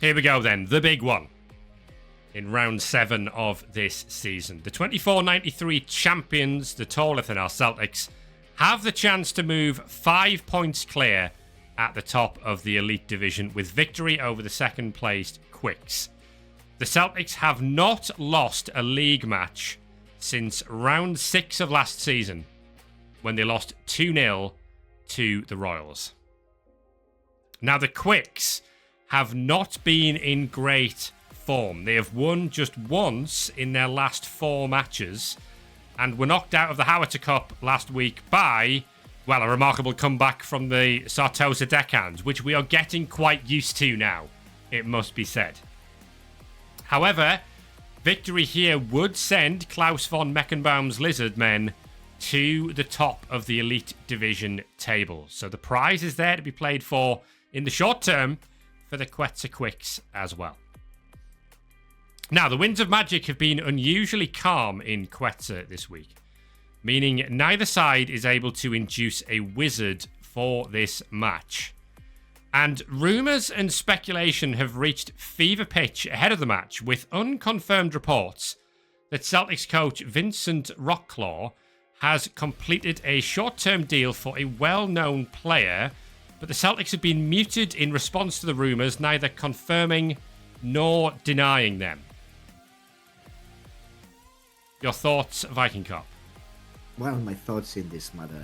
Here we go then, the big one. In round 7 of this season. The 24-93 champions, the Tor Lithanel Celtics, have the chance to move 5 points clear at the top of the elite division with victory over the second-placed Quicks. The Celtics have not lost a league match since round 6 of last season, when they lost 2-0 to the Royals. Now, the Quicks have not been in great form. They have won just once in their last 4 matches and were knocked out of the Howitzer Cup last week by, well, a remarkable comeback from the Sartosa Deckhands, which we are getting quite used to now, it must be said. However, victory here would send Klaus von Meckenbaum's Lizardmen to the top of the elite division table. So the prize is there to be played for in the short term for the Quetza Quicks as well. Now, the winds of magic have been unusually calm in Quetza this week, meaning neither side is able to induce a wizard for this match. And rumours and speculation have reached fever pitch ahead of the match, with unconfirmed reports that Celtics coach Vincent Rockclaw has completed a short-term deal for a well-known player, but the Celtics have been muted in response to the rumours, neither confirming nor denying them. Your thoughts, Viking Cop? Well, my thoughts in this matter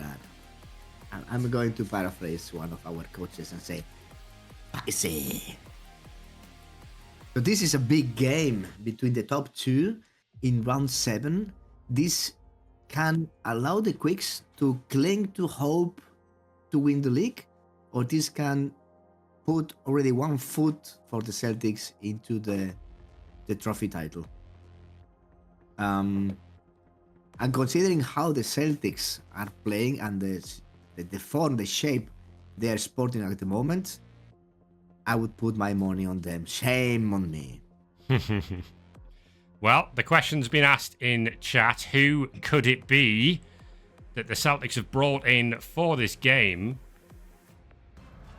are, I'm going to paraphrase one of our coaches and say, Paise. So this is a big game between the top 2 in round 7. This can allow the Quicks to cling to hope to win the league, or this can put already 1 foot for the Celtics into the trophy title. And considering how the Celtics are playing and the form, the shape they are sporting at the moment, I would put my money on them. Shame on me. Well, the question's been asked in chat. Who could it be that the Celtics have brought in for this game?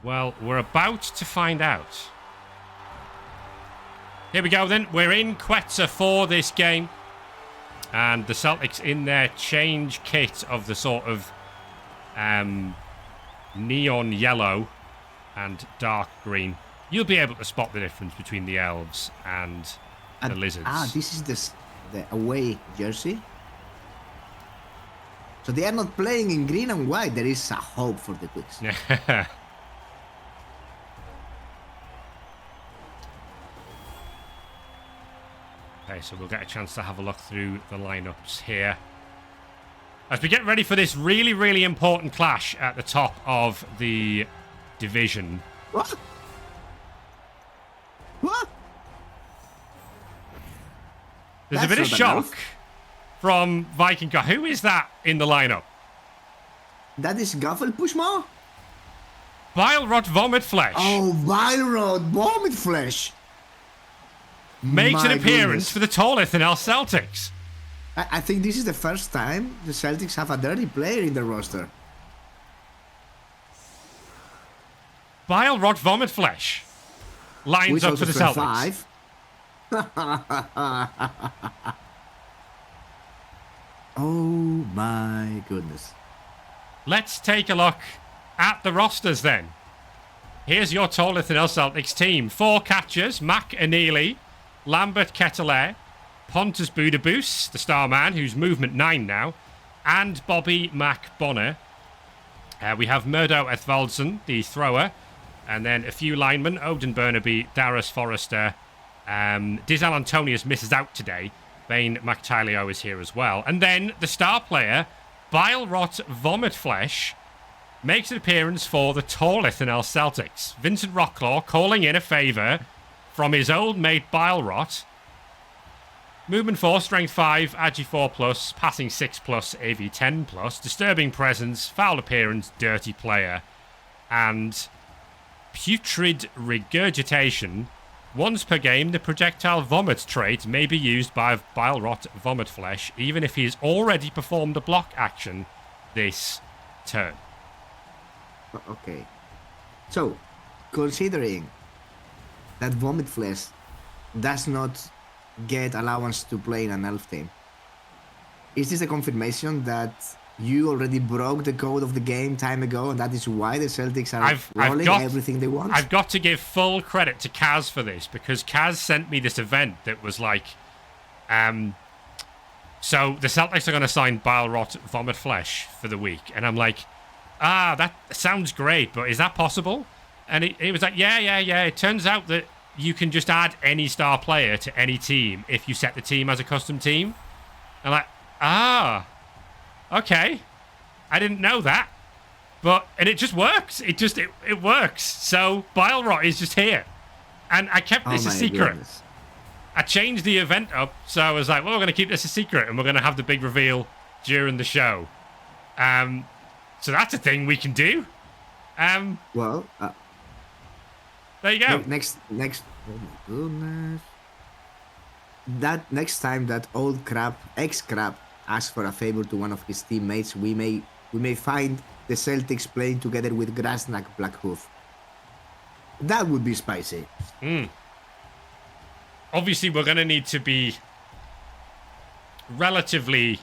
Well, we're about to find out. Here we go then. We're in Quetza for this game. And the Celtics in their change kit of the sort of neon yellow and dark green. You'll be able to spot the difference between the elves and the lizards. This is the away jersey. So they are not playing in green and white. There is a hope for the Quicks. Okay, so we'll get a chance to have a look through the lineups here as we get ready for this really, really important clash at the top of the division. What? There's a bit of shock from Viking. Who is that in the lineup? That is Gaffel Pushma? Bilerot Vomit Flesh. Oh, Bilerot Vomit Flesh. Makes an appearance for the Tor Lithanel Celtics. I think this is the first time the Celtics have a dirty player in the roster. Bilerot Vomit Flesh lines up for the Celtics. 5. Oh my goodness. Let's take a look at the rosters then. Here's your Tor Lithanel Celtics team. 4 catchers, Mac Anili, Lambert Kettler, Pontus Budabus, the star man, who's movement 9 now, and Bobby Mac Bonner. We have Murdo Ethvaldsen, the thrower, and then a few linemen, Odin Burnaby, Darius Forrester. Dizal Antonius misses out today. Bane McTilio is here as well. And then the star player, Bilerot Vomit Flesh, makes an appearance for the Tor Lithanel Celtics. Vincent Rockclaw calling in a favour from his old mate Bilerot. Movement 4, Strength 5, Agi 4+, Passing 6+, AV 10+, Disturbing Presence, Foul Appearance, Dirty Player, and Putrid Regurgitation. Once per game, the Projectile Vomit trait may be used by Bilerot Vomit Flesh, even if he has already performed a block action this turn. Okay. So, considering that Vomit Flesh does not get allowance to play in an elf team. Is this a confirmation that you already broke the code of the game time ago, and that is why the Celtics are rolling everything they want? I've got to give full credit to Kaz for this, because Kaz sent me this event that was like, so the Celtics are going to sign Bile Rot Vomit Flesh for the week, and I'm like, that sounds great, but is that possible? And he was like, yeah. It turns out that you can just add any star player to any team if you set the team as a custom team. I'm like, okay. I didn't know that. And it just works. It works. So Bile Rot is just here. And I kept this a secret. Goodness. I changed the event up, so I was like, well, we're going to keep this a secret, and we're going to have the big reveal during the show. So that's a thing we can do. Well, there you go. Next. Oh my goodness. That next time that old ex-crab, asks for a favor to one of his teammates, we may find the Celtics playing together with Grasnak Blackhoof. That would be spicy. Obviously, we're going to need to be relatively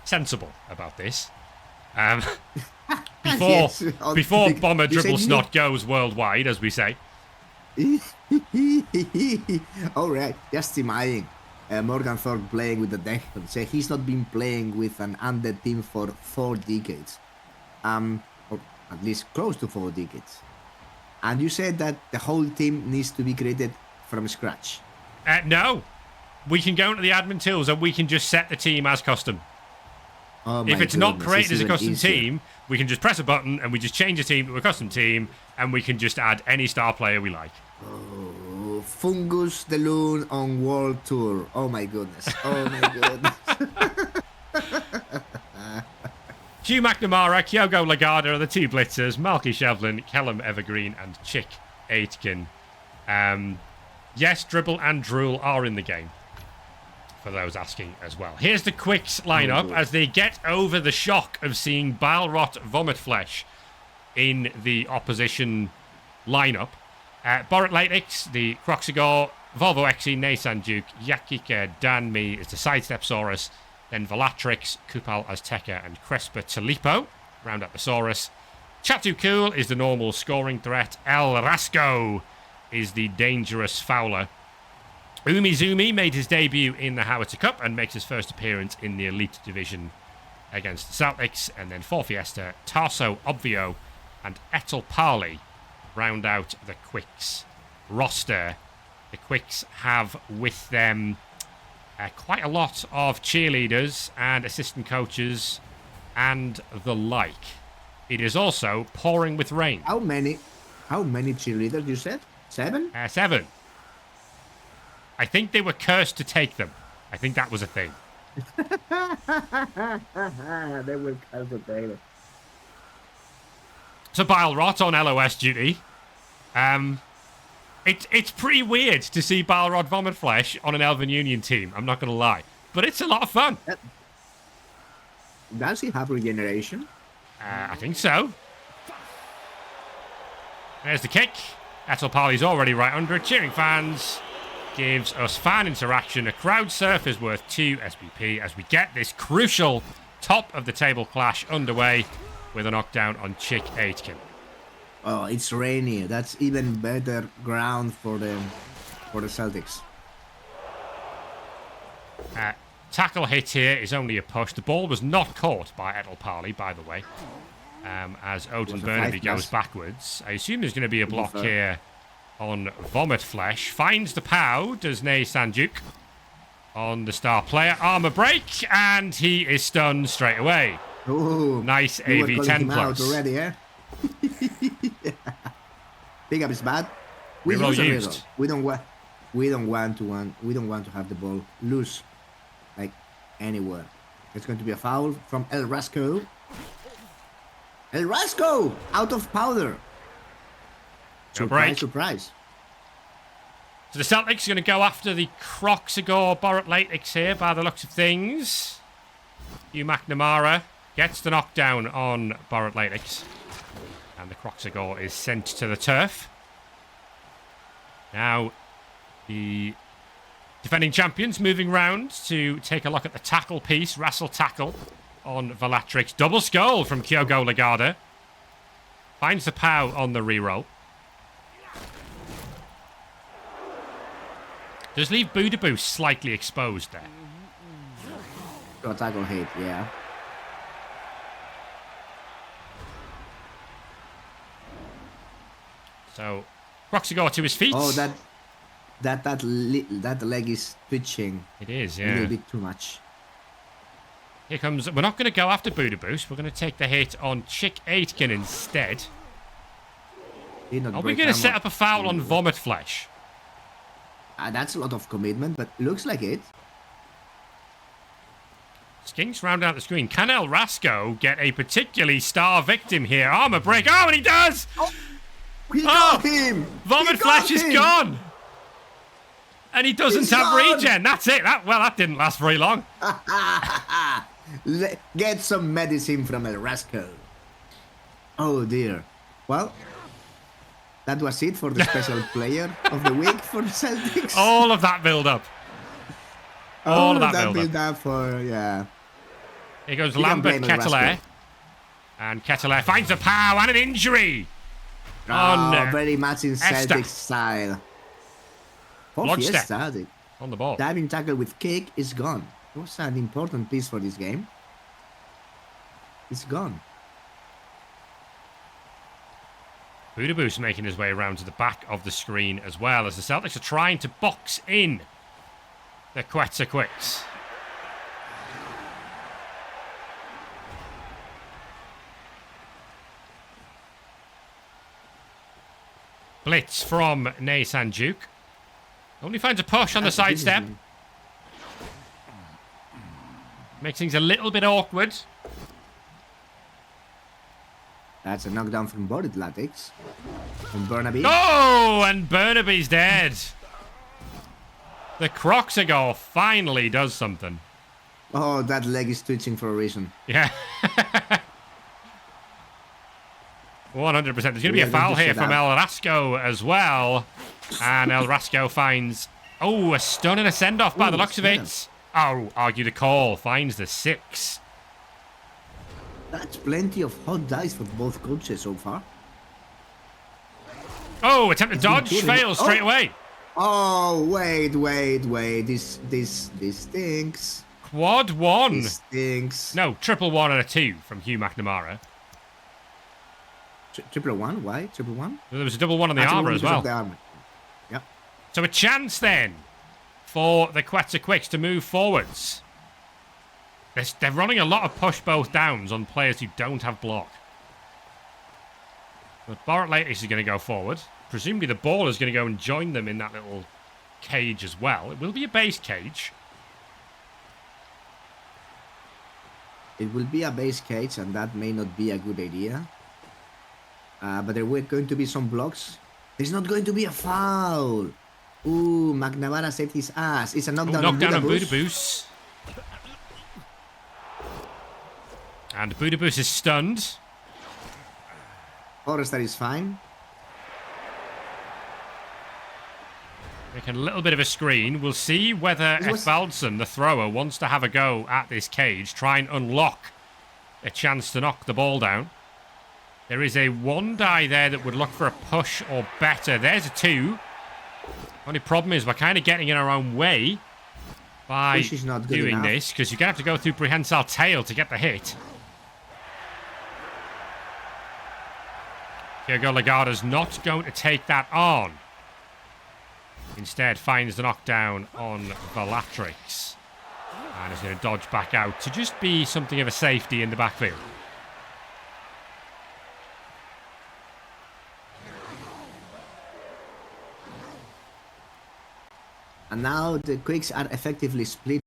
sensible about this. Before Bomber Dribble Snot goes worldwide, as we say. Alright, just imagining Morgan Thorpe playing with the Declan. Say he's not been playing with an undead team for 4 decades. Or at least close to 4 decades. And you said that the whole team needs to be created from scratch. No. We can go into the admin tools and we can just set the team as custom. Oh if it's not created as a custom team, we can just press a button and we just change the team to a custom team, and we can just add any star player we like. Oh, Fungus the Loon on World Tour. Oh my goodness. Oh my goodness. Hugh McNamara, Kyogo Lagarda are the 2 blitzers, Malky Shevlin, Kellum Evergreen, and Chick Aitken. Yes, Dribble and Drool are in the game, for those asking as well. Here's the Quicks lineup as they get over the shock of seeing Bile Rot Vomit Flesh in the opposition lineup. Borat Latix, the Croxigor, Volvo Xe, Naysan Duke, Yakika Danmi is the Sidestep Saurus, then Velatrix, Kupal Azteca, and Crespa Talipo round out the Saurus. Chatu Cool is the normal scoring threat. El Rasco is the dangerous fouler. Umizumi made his debut in the Howitzer Cup and makes his first appearance in the Elite Division against the Celtics. And then for Fiesta, Tarso Obvio and Etel Parley round out the Quicks roster. The Quicks have with them quite a lot of cheerleaders and assistant coaches and the like. It is also pouring with rain. How many cheerleaders you said? 7? 7. I think they were cursed to take them. I think that was a thing. They were cursed to take them. So Bile Rot on LOS duty. It's pretty weird to see Bile Rot Vomit Flesh on an Elven Union team, I'm not going to lie. But it's a lot of fun. Does he have regeneration? I think so. There's the kick. Etel Parley's already right under it. Cheering fans gives us fan interaction. A crowd surf is worth 2 SPP as we get this crucial top of the table clash underway with a knockdown on Chick Aitken. Oh, it's rainy. That's even better ground for the Celtics. Tackle hit here is only a push. The ball was not caught by Etel Parley, by the way, as Odin Burnaby goes backwards. I assume there's going to be a block here on Vomit Flesh. Finds the POW, does Nay Sanjuk on the star player. Armor break, and he is stunned straight away. Ooh, nice AV10 plus. Already, eh? Pick up is bad. We used. We don't want to have the ball loose like anywhere. It's going to be a foul from El Rasco. El Rasco out of powder. Surprise. So the Celtics are going to go after the Croxigor Borat Latix here by the looks of things. Hugh McNamara gets the knockdown on Borat Latix. And the Croxigor is sent to the turf. Now, the defending champions moving round to take a look at the tackle piece. Wrestle tackle on Valatrix. Double skull from Kyogo Lagarde. Finds the POW on the reroll. Does leave Budaboo slightly exposed there. Got tackle hit, yeah. So, Roxigar to his feet. Oh, that leg is twitching. It is, A yeah. little bit too much. Here comes... We're not going to go after Budaboost. We're going to take the hit on Chick Aitken instead. Are we going to set up a foul on Vomit Flesh? That's a lot of commitment, but looks like it. Skinks round out the screen. Can El Rasco get a particularly star victim here? Armor break. Oh, and he does! Oh, he got him! Vomit Flesh is gone! And he doesn't have regen. That's it. That didn't last very long. Get some medicine from El Rasco. Oh, dear. Well, that was it for the special player of the week for the Celtics. All of that build-up. All of that build-up for, yeah. Here goes Lambert Kettler. And Kettler finds a POW and an injury. Very much in Celtic style. For Fiesta, on the ball. Diving tackle with kick is gone. It was an important piece for this game. It's gone. Budaboo's making his way around to the back of the screen as well as the Celtics are trying to box in the Quetza Quicks. Blitz from Nay Sanjuk. Only finds a push on the sidestep. Makes things a little bit awkward. That's a knockdown from Boris Latix. From Burnaby. Oh, and Burnaby's dead. The Croxagor finally does something. Oh, that leg is twitching for a reason. Yeah. 100%. There's going to be a foul here from El Rasco as well. And El Rasco finds... Oh, a stun and a send-off by the looks of it. Oh, argue the call. Finds the 6. That's plenty of hot dice for both coaches so far. Oh, attempt to dodge. Fails straight away. Oh, wait. This stinks. Quad 1. This stinks. No, triple 1 and a 2 from Hugh McNamara. Triple 1? Why? Triple 1? There was a double 1 on the armor as well. Yep. So a chance then for the Quetza Quicks to move forwards. They're running a lot of push both downs on players who don't have block. But Barrett Latis is going to go forward. Presumably the ball is going to go and join them in that little cage as well. It will be a base cage. It will be a base cage, and that may not be a good idea. But there were going to be some blocks. There's not going to be a foul. Ooh, McNamara saved his ass. It's a knockdown, on Budaboost. And Budaboost is stunned. Forrester is fine. Making a little bit of a screen. We'll see whether Efvaldsen, the thrower, wants to have a go at this cage. Try and unlock a chance to knock the ball down. There is a 1 die there that would look for a push or better. There's a 2. Only problem is we're kind of getting in our own way by doing this, because you're going to have to go through Prehensile Tail to get the hit. Kyogo Lagarde's not going to take that on. Instead, finds the knockdown on Valatrix. And is going to dodge back out to just be something of a safety in the backfield. And now the Quicks are effectively split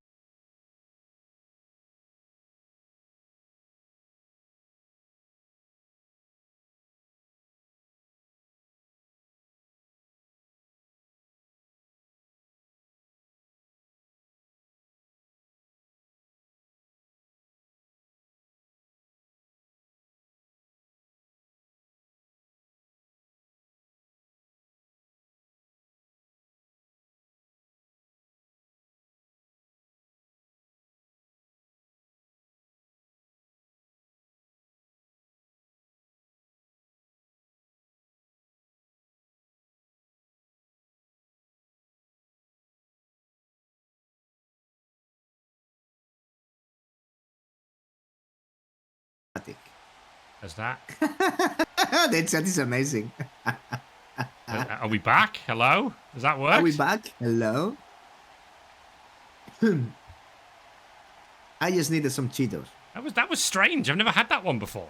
as that. That is amazing. Are we back? Hello? Does that work? Are we back? Hello? I just needed some Cheetos. That was strange. I've never had that one before.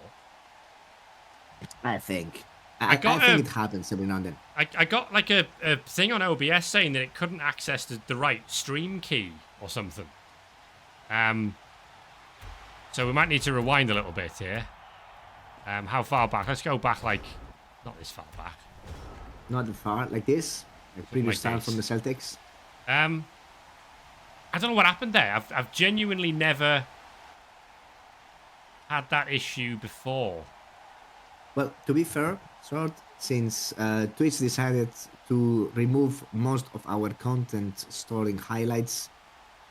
I think. I think it happens every now and then. I got like a thing on OBS saying that it couldn't access the right stream key or something. So we might need to rewind a little bit here. How far back? Let's go back like... Not this far back. Not that far, like this. Like previous like time this. from the Celtics. I don't know what happened there. I've genuinely never had that issue before. Well, to be fair, since Twitch decided to remove most of our content storing highlights,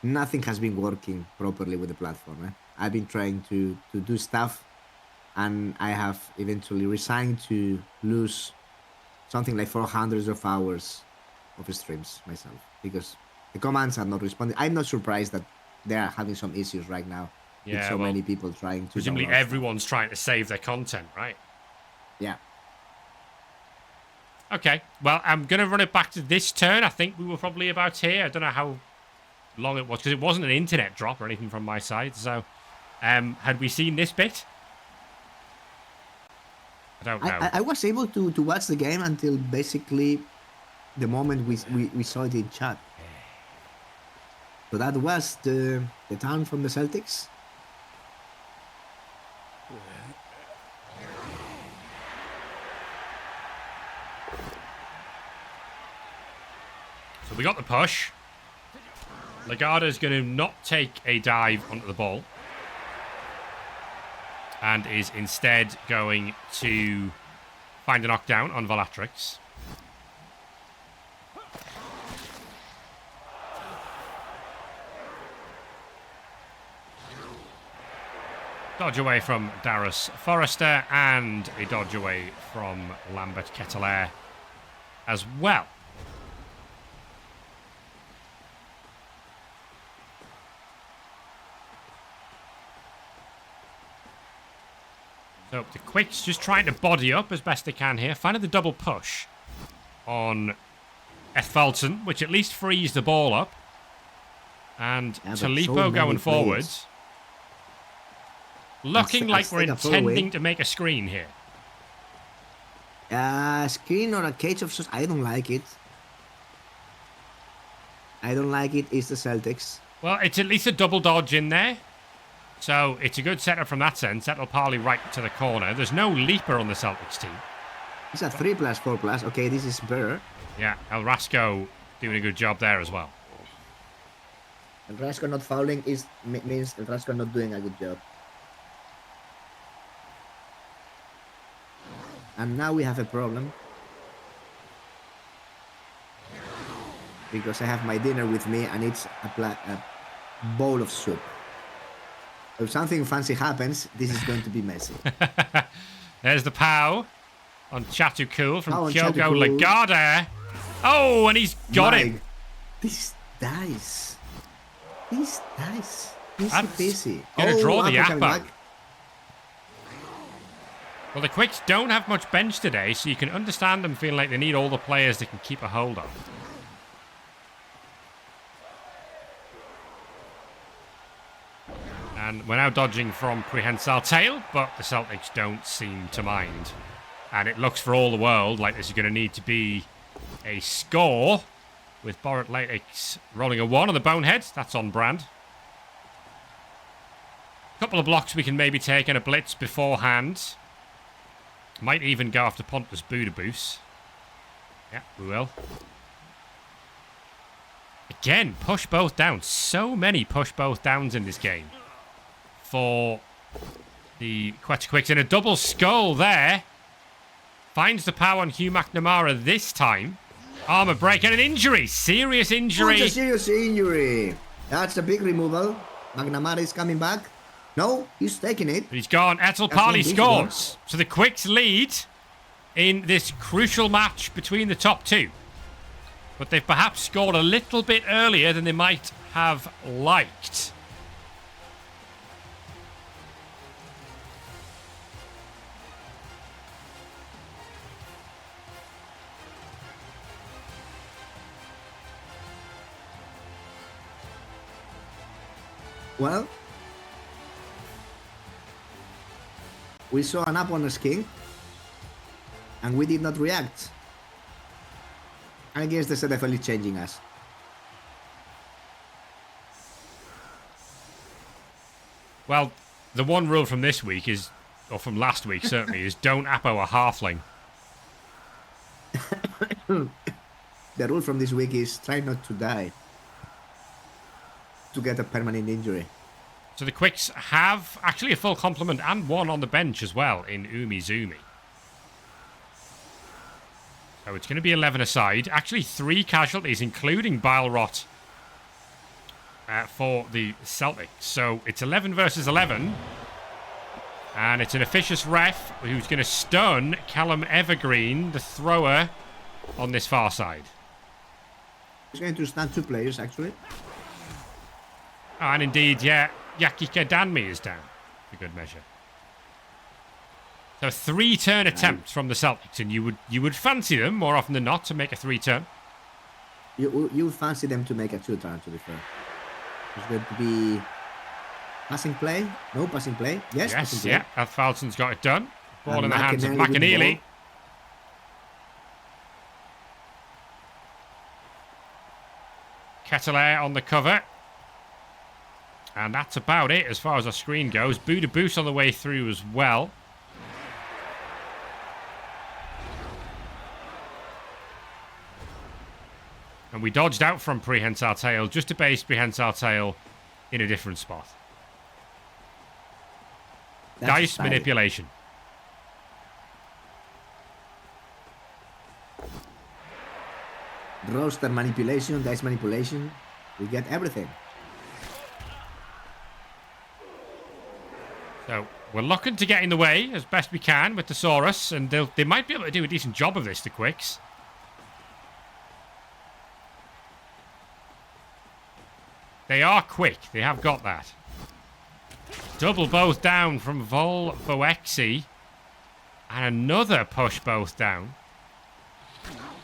nothing has been working properly with the platform. I've been trying to do stuff, and I have eventually resigned to lose something like 400 of hours of streams myself, because the commands are not responding. I'm not surprised that they are having some issues right now. Yeah, with so many people trying to. Presumably everyone's trying to save their content, right? Yeah. Okay, well, I'm going to run it back to this turn. I think we were probably about here. I don't know how long it was, because it wasn't an internet drop or anything from my side. So, had we seen this bit? I don't know. I was able to watch the game until basically the moment we saw it in chat. So that was the turn from the Celtics. So we got the push. Lagarde's going to not take a dive onto the ball. And is instead going to find a knockdown on Valatrix. Dodge away from Darius Forrester, and a dodge away from Lambert Kettelaere as well. So the Quicks just trying to body up as best they can here. Finding the double push on Ethvalton, which at least frees the ball up. And Talipo going forwards. Looking like we're intending to make a screen here. Screen or a cage of sorts. I don't like it. I don't like it. It's the Celtics. Well, it's at least a double dodge in there. So it's a good setup from that sense. That'll parley right to the corner. There's no leaper on the Celtics team. It's a 3+, 4+. Okay, this is better. Yeah, El Rasco doing a good job there as well. El Rasco not fouling means El Rasco not doing a good job. And now we have a problem. Because I have my dinner with me and it's a bowl of soup. If something fancy happens, this is going to be messy. There's the POW on Chatukul from Kyogo Lagarde. Oh, and he's got him. This dice. Easy peasy. Gonna draw the Appo. Well, the Quicks don't have much bench today, so you can understand them feeling like they need all the players they can keep a hold of. And we're now dodging from Prehensile Tail, but the Celtics don't seem to mind. And it looks for all the world like this is going to need to be a score, with Borat Latex rolling a 1 on the Bonehead. That's on brand. A couple of blocks we can maybe take and a blitz beforehand. Might even go after Pontus Budaboos. Yeah, we will. Again, push both down. So many push both downs in this game. For the Quetza Quicks. And a double skull there. Finds the power on Hugh McNamara this time. Armor break and an injury. Serious injury. It's a serious injury. That's a big removal. McNamara is coming back. No, he's taking it. But he's gone. Etel Parley scores. So the Quicks lead in this crucial match between the top two. But they've perhaps scored a little bit earlier than they might have liked. Well, we saw an up on the skink, and we did not react. I guess the ZFL is changing us. Well, the one rule from this week is, or from last week certainly, is don't Apo a halfling. The rule from this week is try not to die. To get a permanent injury. So the Quicks have actually a full complement and one on the bench as well in Umizoomi. So it's going to be 11 aside. Actually 3 casualties, including Bilerot, for the Celtics. So it's 11 versus 11. And it's an officious ref who's going to stun Callum Evergreen, the thrower, on this far side. He's going to stun 2 players, actually. Oh, and indeed, yeah, Yakika Danmi is down, for good measure. So 3-turn attempts from the Celtics, and you would fancy them more often than not to make a 3-turn. You would fancy them to make a 2-turn, to be fair. It's going to be passing play. No passing play. Yes, passing play. Yeah, Alfalson's got it done. Ball And in the hands of McAneely with the McAneely. ball. Kettler on the cover. And that's about it as far as our screen goes. Buda Boost on the way through as well. And we dodged out from Prehensile Tail just to base Prehensile Tail in a different spot. That's Dice exciting. manipulation. Roster manipulation, dice manipulation. We get everything. So we're looking to get in the way as best we can with the Saurus, and they might be able to do a decent job of this, the Quicks. They are quick. They have got that. Double both down from Volvoexy. And another push both down.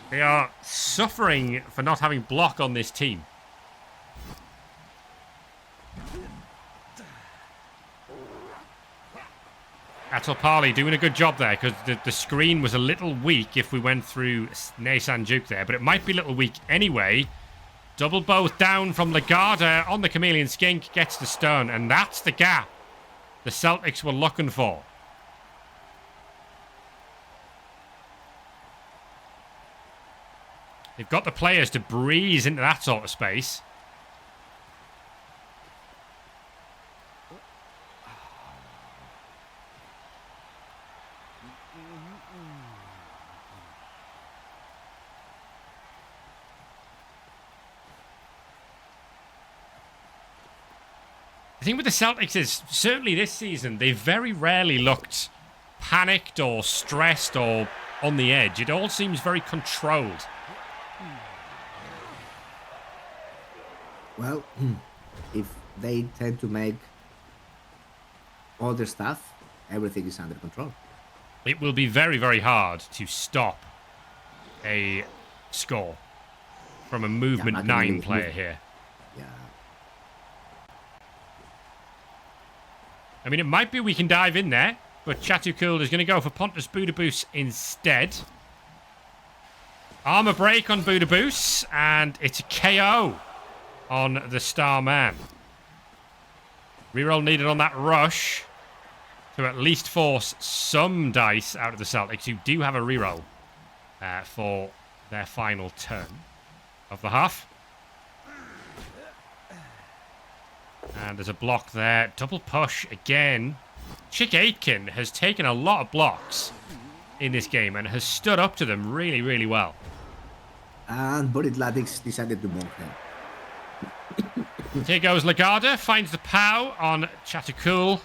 They are suffering for not having block on this team. Atalpali doing a good job there, because the screen was a little weak if we went through Naysan Duke there, but it might be a little weak anyway. Double both down from Lagarda on the Chameleon Skink, gets the stun, and that's the gap the Celtics were looking for. They've got the players to breeze into that sort of space. The thing with the Celtics is, certainly this season, they very rarely looked panicked or stressed or on the edge. It all seems very controlled. Well, if they tend to make all their stuff, everything is under control. It will be very, very hard to stop a score from a movement 9 player here. Yeah. I mean, it might be we can dive in there, but Chatukul is going to go for Pontus Budabus instead. Armor break on Budabus, and it's a KO on the Starman. Reroll needed on that rush to at least force some dice out of the Celtics, who do have a reroll for their final turn of the half. And there's a block there. Double push again. Chick Aitken has taken a lot of blocks in this game and has stood up to them really, really well. And Body Athletics decided to move him. Here goes Lagarda. Finds the POW on Chatukul.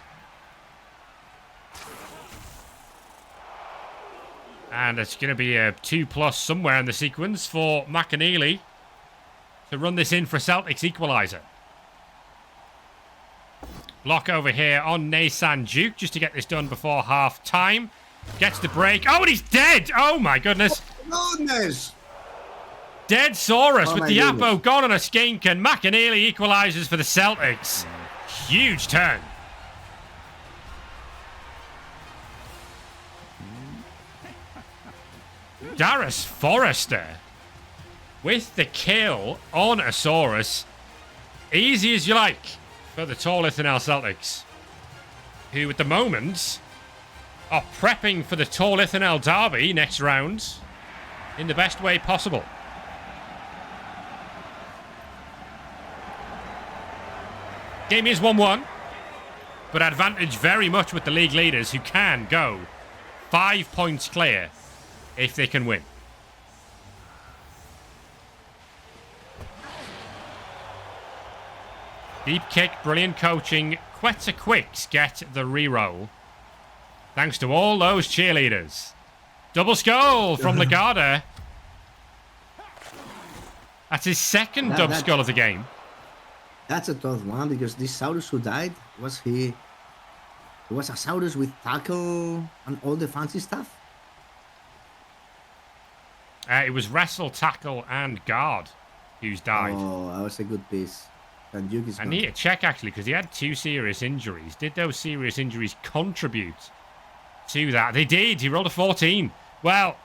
And it's going to be a 2+ somewhere in the sequence for McAneely to run this in for Celtics equaliser. Block over here on Naysan Duke just to get this done before half time. Gets the break. Oh, and he's dead. Oh, my goodness. Oh, goodness. Dead Saurus Oh, with my the goodness. Apo gone on a skink, and McAneely equalises for the Celtics. huge turn. Darius Forrester with the kill on Asaurus. Easy as you like for the Tor Lithanel Celtics, who at the moment are prepping for the Tor Lithanel derby next round in the best way possible. Game is 1-1, but advantage very much with the league leaders, who can go 5 points clear if they can win. Deep kick, brilliant coaching. Quetza Quicks get the reroll. Thanks to all those cheerleaders. Double skull from Lagarde. That's his second double skull of the game. That's a tough one, because this Saurus who died, was he... It was a Saurus with tackle and all the fancy stuff? It was wrestle, tackle, and guard who's died. Oh, that was a good piece. And Yuki's I need to check, actually, because he had 2 serious injuries. Did those serious injuries contribute to that? They did. He rolled a 14. Well,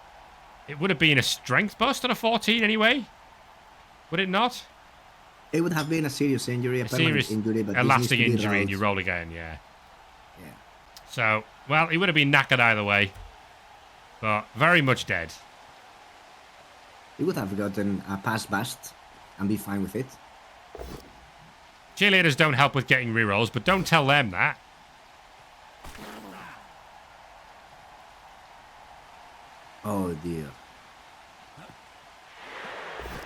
it would have been a strength bust on a 14 anyway. Would it not? It would have been a serious injury, a permanent injury, but a lasting injury, and you roll again, yeah. So, well, he would have been knackered either way, but very much dead. He would have gotten a pass bust and be fine with it. Cheerleaders don't help with getting rerolls, but don't tell them that. Oh dear.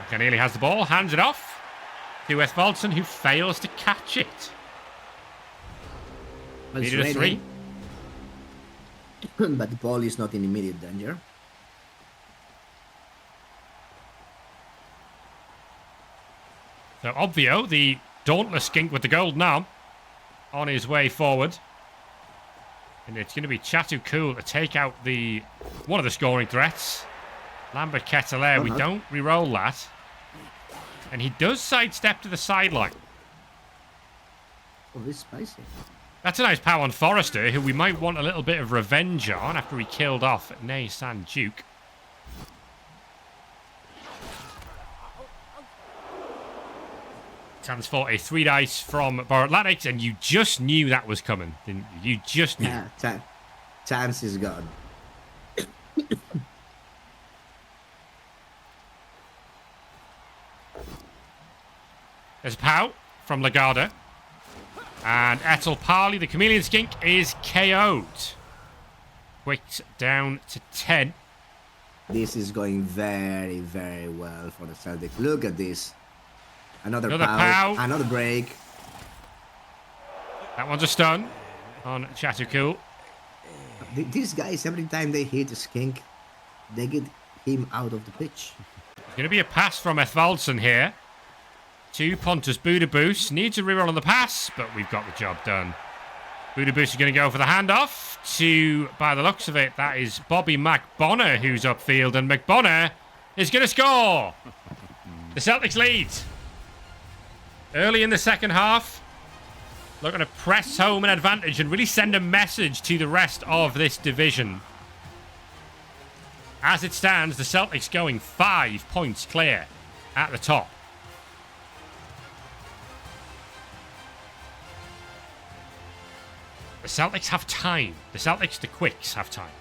Keneally has the ball, hands it off to Esvaldsson, who fails to catch it. Well, needed a 3. But the ball is not in immediate danger. So Obvio, the dauntless skink with the golden arm, on his way forward. And it's going to be Chatu Cool to take out one of the scoring threats. Lambert Ketelaere, we don't re-roll that. And he does sidestep to the sideline. Oh, this is spicy. That's a nice power on Forrester, who we might want a little bit of revenge on after he killed off Nay San Duke. Stands for a 3 dice from Bar Athletics, and you just knew that was coming, didn't you? You just knew. Yeah, chance is gone. There's a pow from Lagarde. And Etel Parley, the Chameleon Skink, is KO'd. Quicks down to 10. This is going very, very well for the Celtics. Look at this. Another pow. Another break. That one's a stun on Chatu. These guys, every time they hit a skink, they get him out of the pitch. There's going to be a pass from Esvaldsson here to Pontus Budaboos. Needs a reroll on the pass, but we've got the job done. Budaboos is going to go for the handoff to, by the looks of it, that is Bobby McBonner who's upfield, and McBonner is going to score. The Celtics lead. Early in the second half, looking to press home an advantage and really send a message to the rest of this division. As it stands, the Celtics going 5 points clear at the top. The Celtics have time. The Celtics, the Quicks, have time.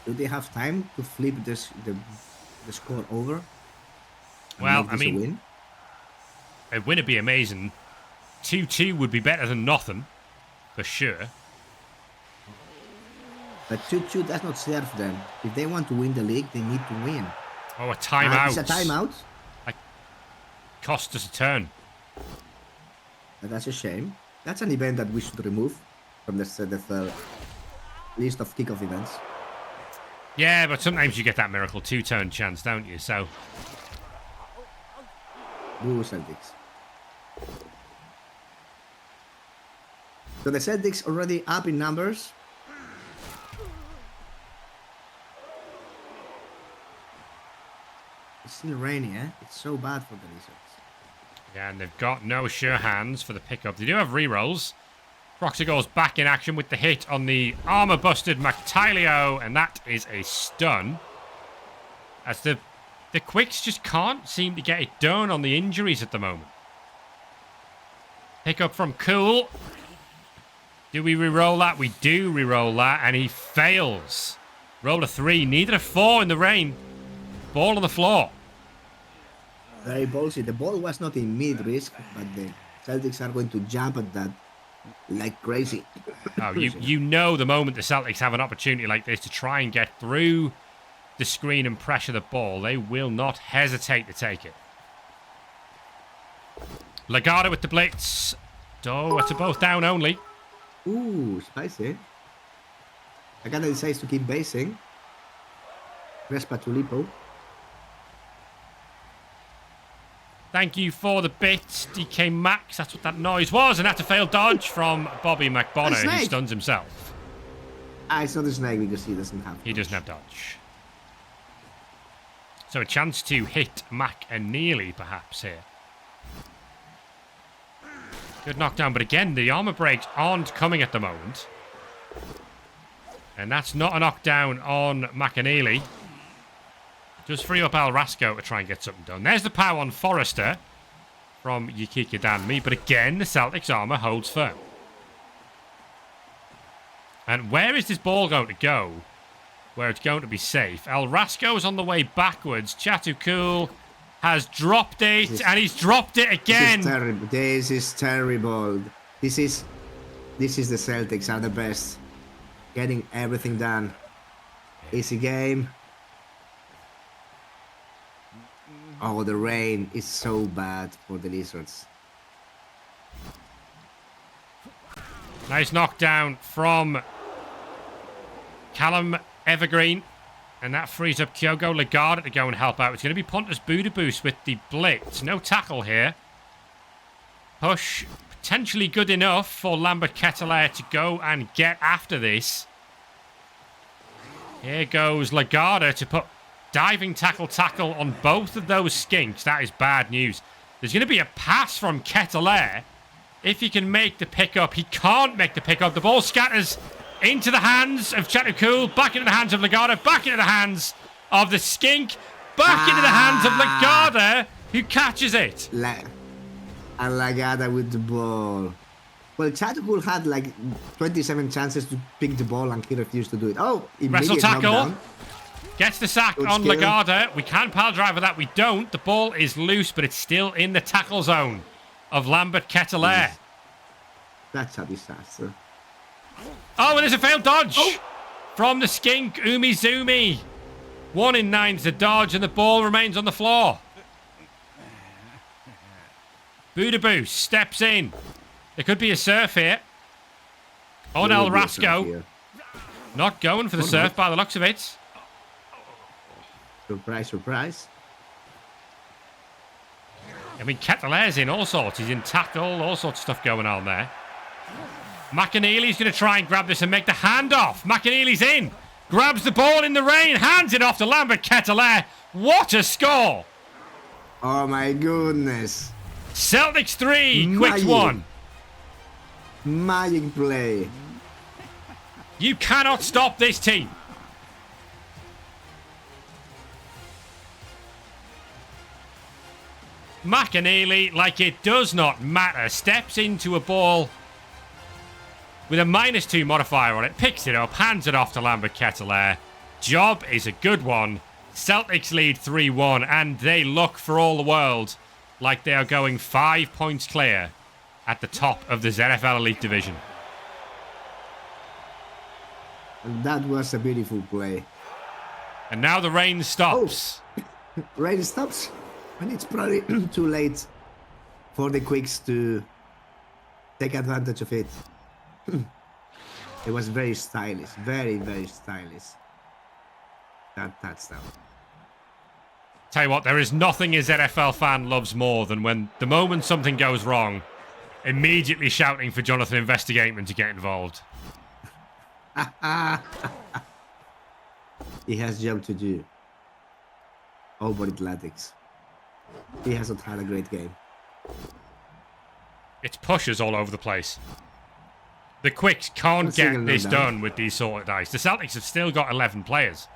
Do they have time to flip the score over? Well, I mean, a win would be amazing. 2-2 would be better than nothing, for sure. But 2-2 does not serve them. If they want to win the league, they need to win. Oh, a timeout. It's a timeout. Cost us a turn. But that's a shame. That's an event that we should remove from the ZFL list of kickoff events. Yeah, but sometimes you get that miracle 2-turn chance, don't you? So... Boo Celtics. So the Celtics already up in numbers. It's still rainy, eh? It's so bad for the Lizards. Yeah, and they've got no sure hands for the pickup. They do have rerolls. Proxy goes back in action with the hit on the armor-busted McTilio, and that is a stun. As the Quicks just can't seem to get it done on the injuries at the moment. Pickup from Cool. Do we re-roll that? We do re-roll that, and he fails. Roll a 3, needed a 4 in the rain. Ball on the floor. Very ballsy. The ball was not in mid-risk, but the Celtics are going to jump at that like crazy. Oh, you know the moment the Celtics have an opportunity like this to try and get through the screen and pressure the ball, they will not hesitate to take it. Lagarde with the blitz. Oh, it's a both down only. Ooh, spicy. Lagarde decides to keep basing. Respa to Lipo. Thank you for the bits, DK Max. That's what that noise was. And that's a failed dodge from Bobby McBonner, who stuns himself. It's not a snake because he doesn't have dodge. He doesn't have dodge. So a chance to hit Mac and Neely, perhaps, here. Good knockdown, but again, the armor breaks aren't coming at the moment. And that's not a knockdown on McAneely. Does free up Al Rasco to try and get something done. There's the power on Forrester from Yukika Danmi, but again, the Celtics armor holds firm. And where is this ball going to go? Where it's going to be safe. Al Rasco is on the way backwards. Chatukul has dropped it, and he's dropped it again. This is terrible. This is the Celtics are the best. Getting everything done. Easy game. Oh, the rain is so bad for the Lizards. Nice knockdown from Callum Evergreen. And that frees up Kyogo Lagarde to go and help out. It's going to be Pontus Budabus with the blitz. No tackle here. Push potentially good enough for Lambert Ketelaere to go and get after this. Here goes Lagarde to put diving tackle on both of those skinks. That is bad news. There's going to be a pass from Ketelaere. If he can make the pickup, he can't make the pickup. The ball scatters into the hands of Chatukul, back into the hands of Lagarde, back into the hands of the skink, back into the hands of Lagarde, who catches it. And Lagarde with the ball. Well, Chatukul had like 27 chances to pick the ball and he refused to do it. Oh, wrestle tackle. Knockdown. Gets the sack on Lagarde. We can pile driver that. We don't. The ball is loose, but it's still in the tackle zone of Lambert Ketelaere. That's a disaster. Oh, and there's a failed dodge from the skink, Umizumi. 1 in 9's the dodge, and the ball remains on the floor. Budabus steps in. There could be a surf here. On El Rasco. Not going for the surf by the looks of it. Surprise, surprise. I mean, Ketelaire's in all sorts. He's in tackle, all sorts of stuff going on there. McAneely's going to try and grab this and make the handoff. McAneely's in. Grabs the ball in the rain. Hands it off to Lambert Ketelaere. What a score. Oh, my goodness. Celtics 3, Quicks 1. Magic play. You cannot stop this team. McAneely, like it does not matter, steps into a ball with a -2 modifier on it, picks it up, hands it off to Lambert Ketelaere. Job is a good one. Celtics lead 3-1, and they look for all the world like they are going 5 points clear at the top of the ZFL Elite Division. And that was a beautiful play. And now the rain stops. Oh. Rain stops, and it's probably too late for the Quicks to take advantage of it. It was very stylish, very, very stylish. That touchdown. Tell you what, there is nothing a ZFL fan loves more than when the moment something goes wrong, immediately shouting for Jonathan Investigateman to get involved. He has job to do. Over Athletics. He hasn't had a great game. It's pushes all over the place. The Quicks can't get this done with these sort of dice. The Celtics have still got 11 players.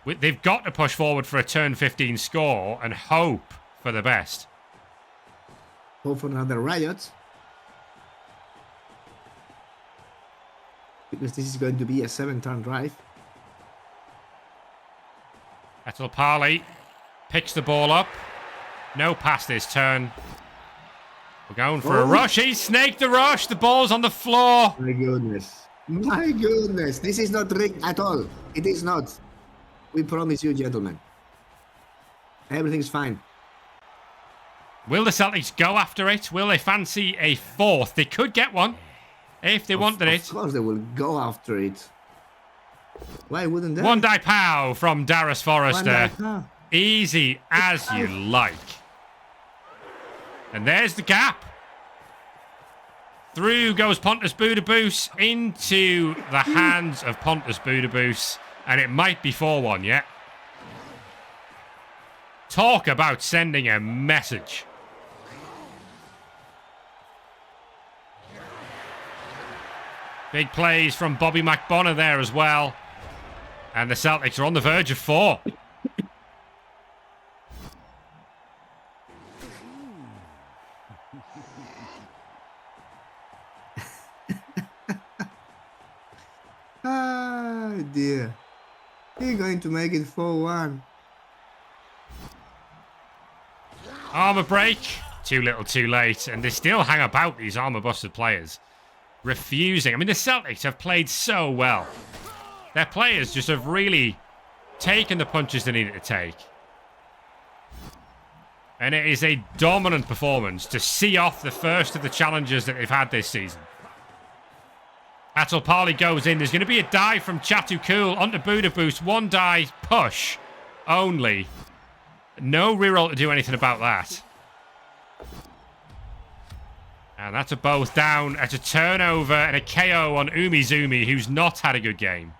They've got to push forward for a turn 15 score and hope for the best. Hope for another riot. Because this is going to be a 7-turn drive. Etel Parley picks the ball up. No pass this turn. We're going for a rush. He snaked the rush. The ball's on the floor. My goodness. My goodness. This is not rigged at all. It is not. We promise you, gentlemen. Everything's fine. Will the Celtics go after it? Will they fancy a fourth? They could get one if they wanted it. Of course they will go after it. Why wouldn't they? One die pow from Darius Forrester. Easy as you like. And there's the gap. Through goes Pontus Budaboos into the hands of Pontus Budaboos. And it might be 4-1 yet. Talk about sending a message. Big plays from Bobby McBonagh there as well. And the Celtics are on the verge of 4. Oh dear. You're going to make it 4-1. Armour break. Too little, too late. And they still hang about, these armour-busted players. Refusing. I mean, the Celtics have played so well. Their players just have really taken the punches they needed to take. And it is a dominant performance to see off the first of the challenges that they've had this season. Etel Parley goes in. There's going to be a dive from Chatu Cool onto Budaboos. 1 die push only. No reroll to do anything about that. And that's a both down. That's a turnover and a KO on Umizoomi, who's not had a good game.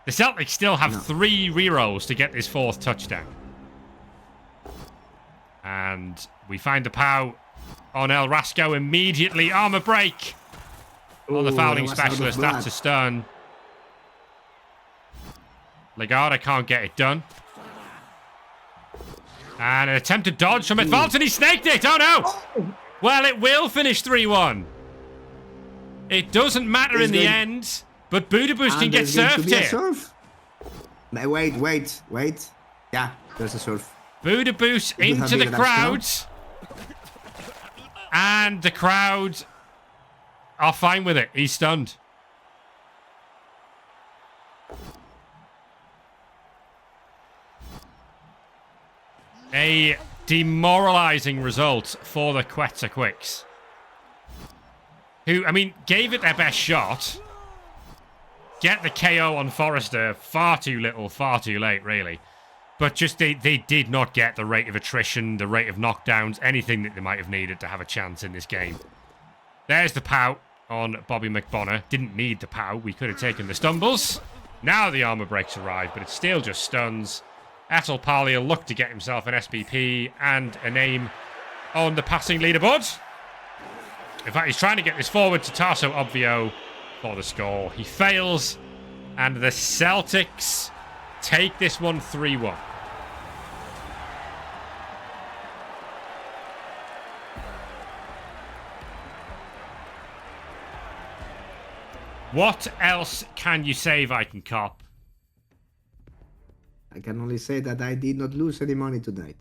The Celtics still have 3 rerolls to get this 4th touchdown. And we find the POW on El Rasco immediately. Armour break. On the fouling specialist, that's a stun. Legarda can't get it done. And an attempted dodge from Edvalds, and he snaked it! Oh no! Well, it will finish 3-1. It doesn't matter in the end, but Budaboos can get surfed here. Wait. Yeah, there's a surf. Budaboos into the crowd. And the crowd are fine with it. He's stunned. A demoralizing result for the Quetza Quicks. Who, I mean, gave it their best shot. Get the KO on Forrester. Far too little, far too late, really. But just they did not get the rate of attrition, the rate of knockdowns, anything that they might have needed to have a chance in this game. There's the POW on Bobby McBonagh. Didn't need the POW. We could have taken the stumbles. Now the armor breaks arrive, but it still just stuns. Etel Parley will look to get himself an SPP and a name on the passing leaderboard. In fact, he's trying to get this forward to Tarso Obvio for the score. He fails, and the Celtics take this one 3-1. What else can you say, Viking Cop? I can only say that I did not lose any money tonight.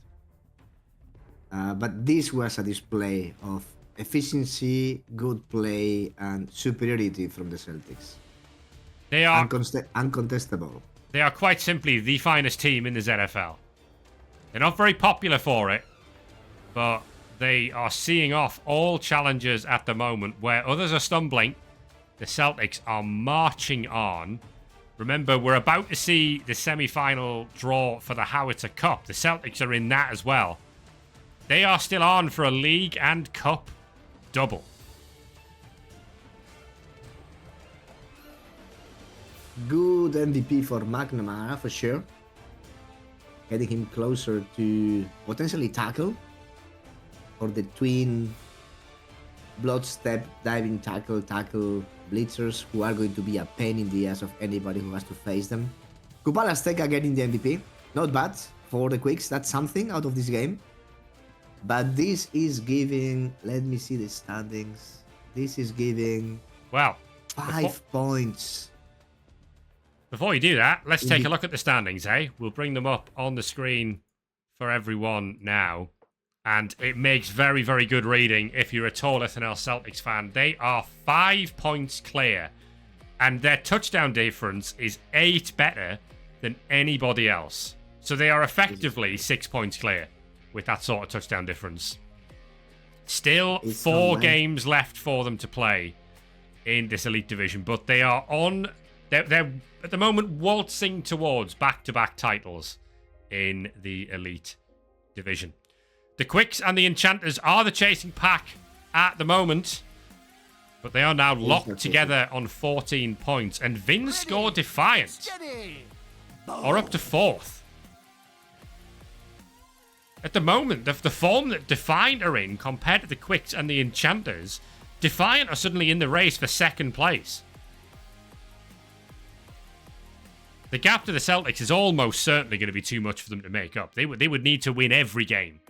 But this was a display of efficiency, good play, and superiority from the Celtics. They are uncontestable. They are quite simply the finest team in the ZFL. They're not very popular for it, but they are seeing off all challenges at the moment where others are stumbling. The Celtics are marching on. Remember, we're about to see the semi-final draw for the Howitzer Cup. The Celtics are in that as well. They are still on for a league and cup double. Good MVP for McNamara, for sure. getting him closer to potentially tackle for the twin blood step diving tackle blitzers who are going to be a pain in the ass of anybody who has to face them. Kupala Azteca getting the MVP. Not bad for the Quicks. That's something out of this game. But this is giving... Let me see the standings. This is giving... Well, 5 points. Before you do that, let's take a look at the standings, eh? We'll bring them up on the screen for everyone now. And it makes very, very good reading if you're a Tor Lithanel Celtics fan. They are 5 points clear. And their touchdown difference is 8 better than anybody else. So they are effectively 6 points clear with that sort of touchdown difference. Still 4 games left for them to play in this elite division. But they are on... They're at the moment waltzing towards back-to-back titles in the elite division. The Quicks and the Enchanters are the chasing pack at the moment, but they are now locked together on 14 points. And Vinscore Defiant are up to 4th. At the moment, the form that Defiant are in compared to the Quicks and the Enchanters, Defiant are suddenly in the race for 2nd place. The gap to the Celtics is almost certainly going to be too much for them to make up. They would need to win every game.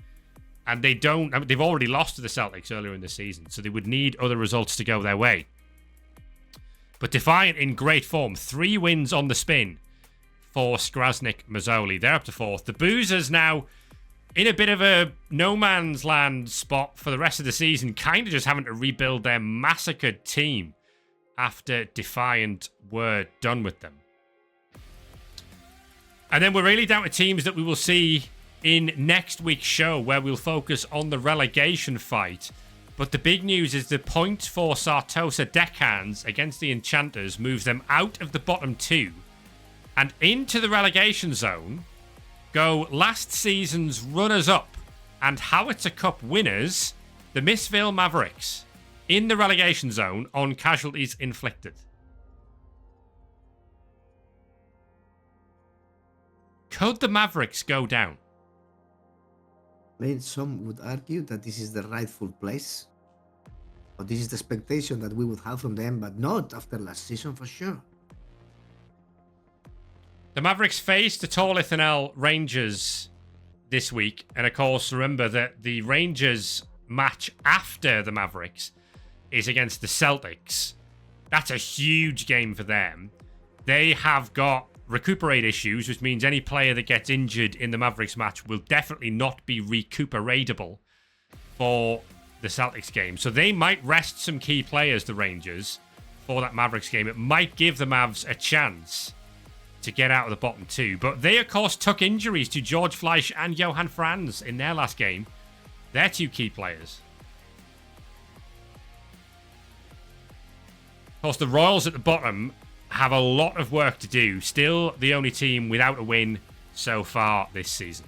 And they don't. I mean, they've already lost to the Celtics earlier in the season, so they would need other results to go their way. But Defiant in great form. 3 wins on the spin for Skrasnik Mazzoli. They're up to 4th. The Boozers now in a bit of a no man's land spot for the rest of the season, kind of just having to rebuild their massacred team after Defiant were done with them. And then we're really down to teams that we will see in next week's show, where we'll focus on the relegation fight. But the big news is the point for Sartosa Deckhands against the Enchanters moves them out of the bottom 2 and into the relegation zone go last season's runners-up and Howitzer Cup winners, the Missville Mavericks, in the relegation zone on casualties inflicted. Could the Mavericks go down? I mean, some would argue that this is the rightful place. Or this is the expectation that we would have from them, but not after last season for sure. The Mavericks faced the Tor Lithanel Rangers this week. And of course, remember that the Rangers match after the Mavericks is against the Celtics. That's a huge game for them. They have got recuperate issues, which means any player that gets injured in the Mavericks match will definitely not be recuperatable for the Celtics game. So they might rest some key players, the Rangers, for that Mavericks game. It might give the Mavs a chance to get out of the bottom 2. But they, of course, took injuries to George Fleisch and Johan Franz in their last game. They're 2 key players. Of course, the Royals at the bottom have a lot of work to do. Still the only team without a win so far this season.